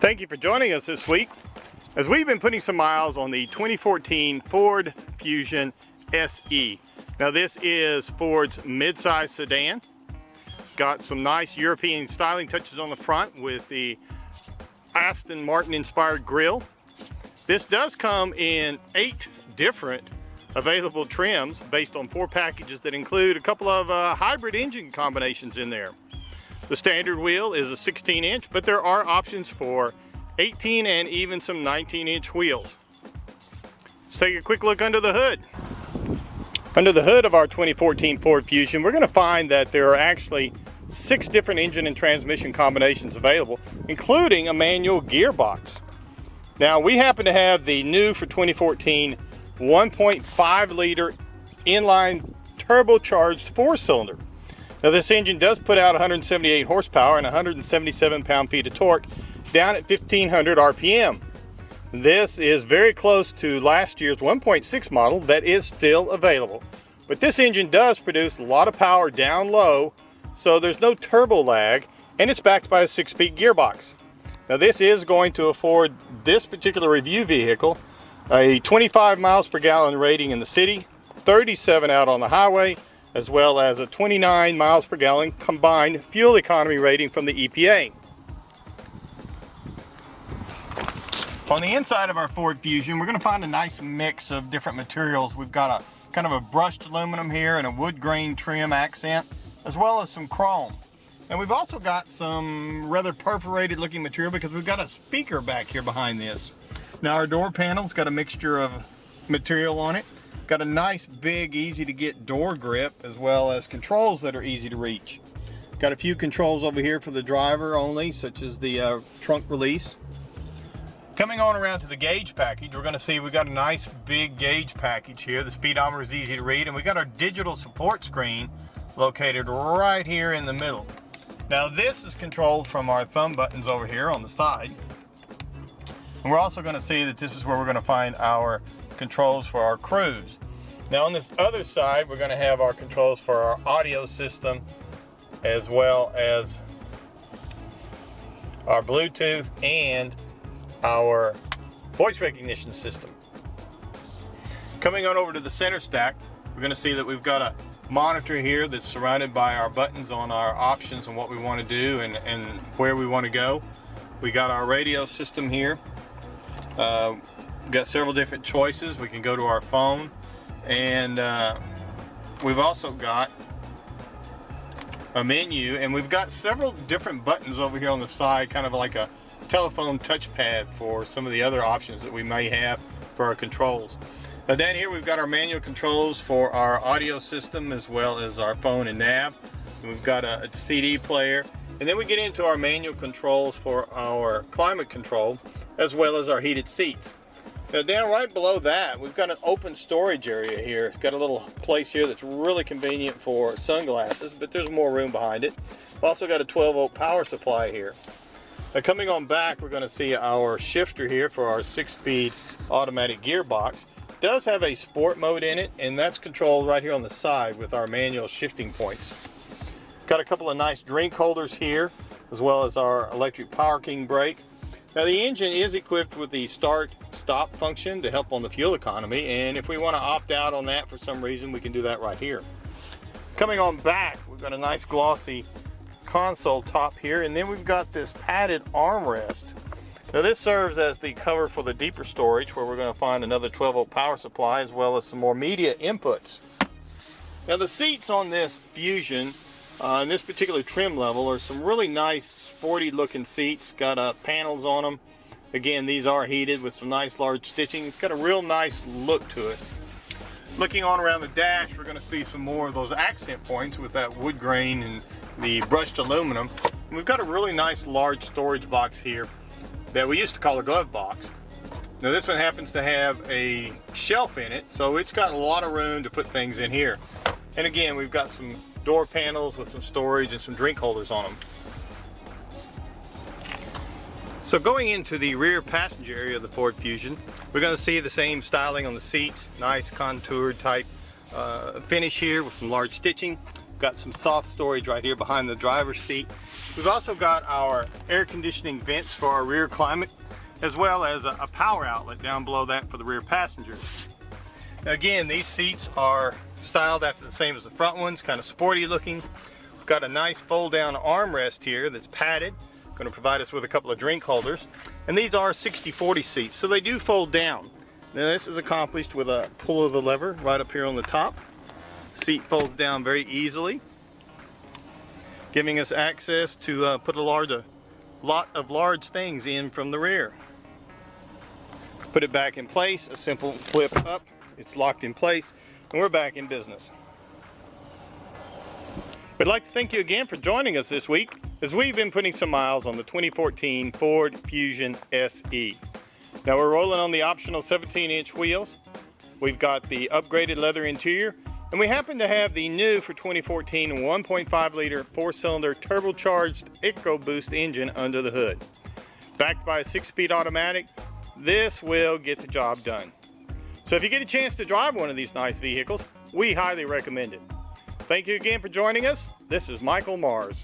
Thank you for joining us this week as we've been putting some miles on the 2014 Ford Fusion SE. Now this is Ford's midsize sedan. Got some nice European styling touches on the front with the Aston Martin inspired grille. This does come in 8 different available trims based on 4 packages that include a couple of hybrid engine combinations in there. The standard wheel is a 16-inch, but there are options for 18 and even some 19-inch wheels. Let's take a quick look under the hood. Under the hood of our 2014 Ford Fusion, we're going to find that there are actually 6 different engine and transmission combinations available, including a manual gearbox. Now, we happen to have the new for 2014 1.5 liter inline turbocharged 4-cylinder. Now this engine does put out 178 horsepower and 177 pound-feet of torque down at 1500 RPM. This is very close to last year's 1.6 model that is still available. But this engine does produce a lot of power down low, so there's no turbo lag, and it's backed by a 6-speed gearbox. Now this is going to afford this particular review vehicle a 25 miles per gallon rating in the city, 37 out on the highway, as well as a 29 miles per gallon combined fuel economy rating from the EPA. On the inside of our Ford Fusion, we're going to find a nice mix of different materials. We've got a kind of a brushed aluminum here and a wood grain trim accent, as well as some chrome. And we've also got some rather perforated looking material because we've got a speaker back here behind this. Now our door panel's got a mixture of material on it. Got a nice big easy to get door grip, as well as controls that are easy to reach. Got a few controls over here for the driver only, such as the trunk release. Coming on around to the gauge package, we're going to see we've got a nice big gauge package here. The speedometer is easy to read, and we got our digital support screen located right here in the middle. Now this is controlled from our thumb buttons over here on the side. And we're also going to see that this is where we're going to find our controls for our cruise. Now on this other side, we're going to have our controls for our audio system, as well as our Bluetooth and our voice recognition system. Coming on over to the center stack, we're going to see that we've got a monitor here that's surrounded by our buttons on our options and what we want to do and where we want to go. We got our radio system here. We've got several different choices. We can go to our phone, and we've also got a menu, and we've got several different buttons over here on the side, kind of like a telephone touchpad for some of the other options that we may have for our controls. Now down here we've got our manual controls for our audio system, as well as our phone and nav. And we've got a CD player, and then we get into our manual controls for our climate control, as well as our heated seats. Now down right below that, we've got an open storage area here. It's got a little place here that's really convenient for sunglasses, but there's more room behind it. We've also got a 12-volt power supply here. Now coming on back, we're going to see our shifter here for our 6-speed automatic gearbox. It does have a sport mode in it, and that's controlled right here on the side with our manual shifting points. Got a couple of nice drink holders here, as well as our electric Power King brake. Now the engine is equipped with the start-stop function to help on the fuel economy, and if we want to opt out on that for some reason, we can do that right here. Coming on back, we've got a nice glossy console top here, and then we've got this padded armrest. Now this serves as the cover for the deeper storage, where we're going to find another 12-volt power supply, as well as some more media inputs. Now the seats on this Fusion, in this particular trim level, are some really nice sporty looking seats. Got panels on them. Again, these are heated with some nice large stitching. Got a real nice look to it. Looking on around the dash, we're going to see some more of those accent points with that wood grain and the brushed aluminum. And we've got a really nice large storage box here that we used to call a glove box. Now this one happens to have a shelf in it, so it's got a lot of room to put things in here. And again, we've got some door panels with some storage and some drink holders on them. So going into the rear passenger area of the Ford Fusion, we're going to see the same styling on the seats, nice contoured type finish here with some large stitching. Got some soft storage right here behind the driver's seat. We've also got our air conditioning vents for our rear climate, as well as a power outlet down below that for the rear passengers. Again, these seats are styled after the same as the front ones, kind of sporty looking. We've got a nice fold down armrest here that's padded, going to provide us with a couple of drink holders. And these are 60/40 seats, so they do fold down. Now this is accomplished with a pull of the lever right up here on the top. Seat folds down very easily, giving us access to put a lot of large things in from the rear. Put it back in place, a simple flip up, it's locked in place, and we're back in business. We'd like to thank you again for joining us this week as we've been putting some miles on the 2014 Ford Fusion SE. Now we're rolling on the optional 17-inch wheels. We've got the upgraded leather interior, and we happen to have the new for 2014 1.5 liter 4-cylinder turbocharged EcoBoost engine under the hood. Backed by a 6-speed automatic, this will get the job done. So if you get a chance to drive one of these nice vehicles, we highly recommend it. Thank you again for joining us. This is Michael Mars.